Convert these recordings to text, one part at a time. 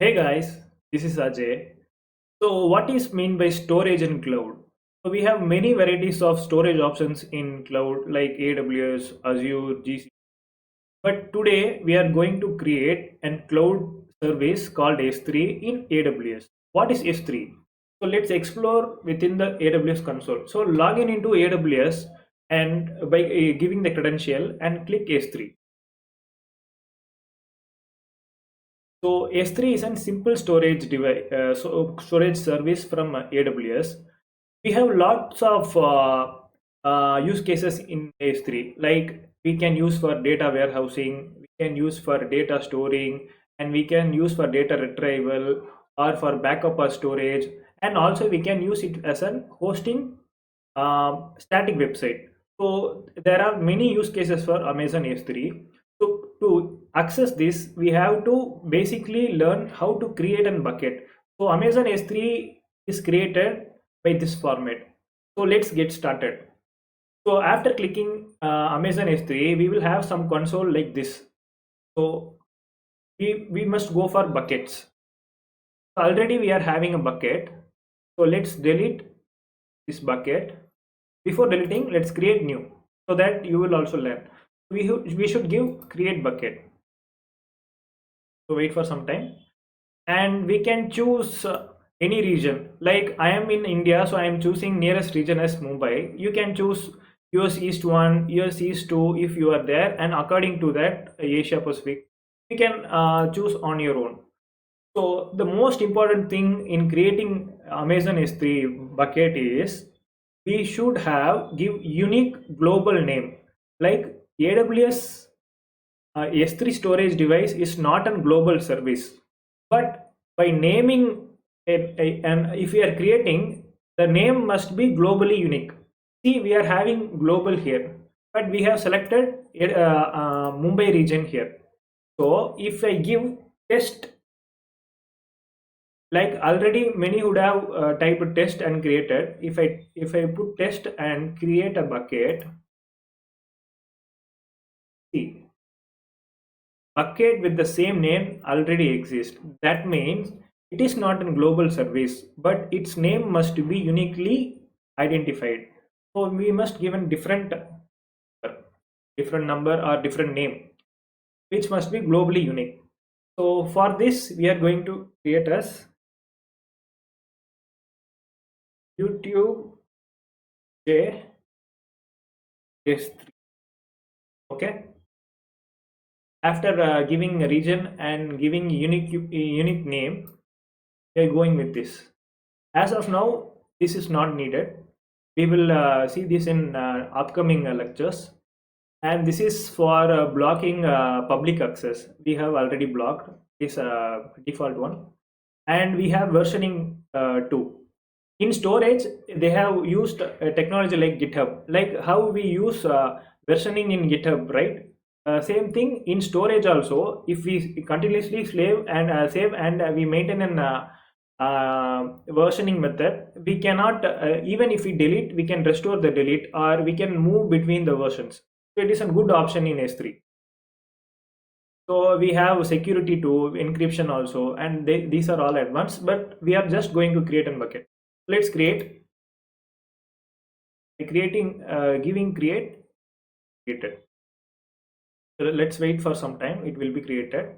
Hey guys, this is Ajay. So, what is mean by storage in cloud? So, we have many varieties of storage options in cloud like AWS, Azure, GCP. But today we are going to create a cloud service called S3 in AWS. What is S3? So, let's explore within the AWS console. So, log in into AWS and by giving the credential and click S3. So S3 is a simple storage device, storage service from AWS. We have lots of use cases in S3, like we can use for data warehousing, we can use for data storing, and we can use for data retrieval or for backup or storage, and also we can use it as a hosting static website. So there are many use cases for Amazon S3. So to access this, we have to basically learn how to create a bucket. So Amazon S3 is created by this format. So let's get started. So after clicking Amazon S3, we will have some console like this. So we must go for buckets. So already we are having a bucket. So let's delete this bucket. Before deleting, let's create new so that you will also learn. We should give create bucket. So wait for some time, and we can choose any region. Like I am in India, so I am choosing nearest region as Mumbai. You can choose US East 1, US East 2 if you are there, and according to that, Asia Pacific, you can choose on your own. So the most important thing in creating Amazon S3 bucket is we should have give unique global name. Like AWS S3 storage device is not a global service, but by naming and if we are creating, the name must be globally unique. See, we are having global here, but we have selected Mumbai region here. So if I give test, like already many would have typed test and created. If I put test and create a bucket, see, bucket with the same name already exists. That means it is not a global service, but its name must be uniquely identified. So we must give a different number or different name, which must be globally unique. So for this, we are going to create as YouTube J S3. Okay. After giving a region and giving unique name, we are going with this. As of now, this is not needed. We will see this in upcoming lectures. And this is for blocking public access. We have already blocked this default one, and we have versioning too. In storage, they have used technology like GitHub, like how we use versioning in GitHub, right? Same thing in storage also. If we continuously save and we maintain an versioning method, we cannot even if we delete, we can restore the delete or we can move between the versions. So it is a good option in S3. So we have security to encryption also, and these are all advanced, but we are just going to create a bucket. Let's create by creating giving created. So let's wait for some time, it will be created.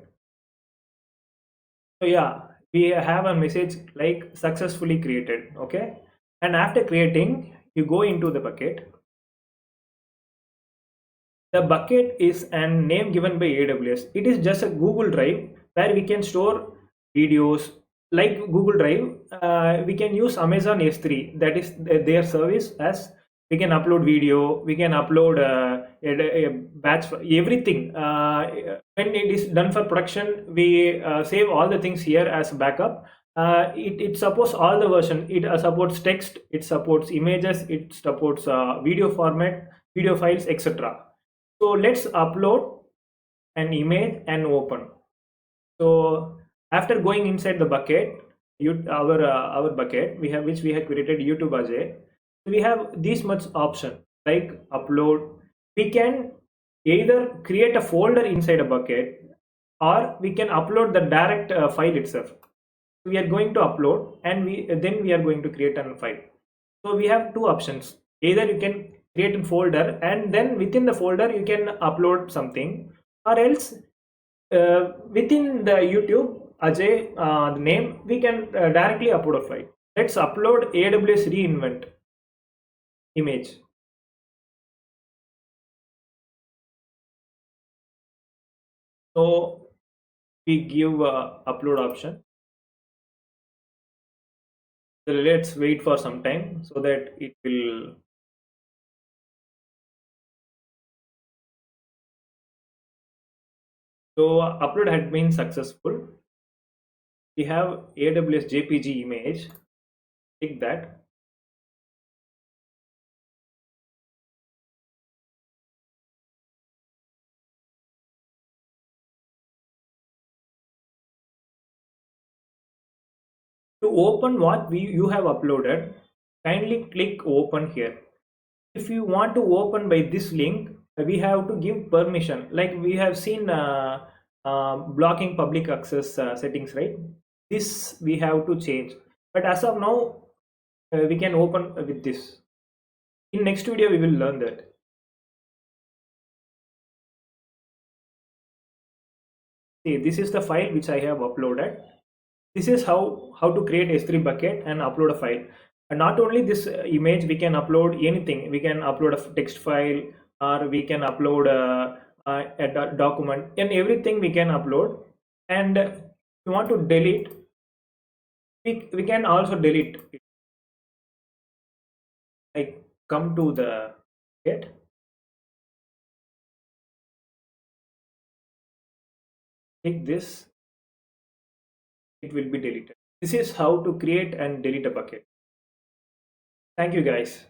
So yeah, we have a message like successfully created. Okay, and after creating, you go into the bucket. The bucket is a name given by AWS. It is just a Google Drive where we can store videos. Like Google Drive, we can use Amazon S3. That is their service. As we can upload video, we can upload a batch for everything. When it is done for production, we save all the things here as backup. It supports all the version. It supports text, it supports images, it supports video format, video files, etc. So let's upload an image and open. So after going inside the bucket, our bucket we have which we have created YouTube Ajay, we have this much option like upload. We can either create a folder inside a bucket or we can upload the direct file itself. We are going to upload, and we are going to create a file. So we have two options. Either you can create a folder, and then within the folder you can upload something, or else within the YouTube Ajay the name, we can directly upload a file. Let's upload AWS reinvent image. So we give upload option. So let's wait for some time so that it will. So upload had been successful. We have AWS JPG image. Click that. To open what you have uploaded, kindly click open here. If you want to open by this link, we have to give permission, like we have seen blocking public access settings, right? This we have to change, but as of now we can open with this. In next video we will learn that. See, this is the file which I have uploaded. This is how to create S3 bucket and upload a file. And not only this image, we can upload anything. We can upload a text file, or we can upload a document, and everything we can upload. And if you want to delete, we can also delete it. Like, come to the get, click this, it will be deleted. This is how to create and delete a bucket. Thank you guys.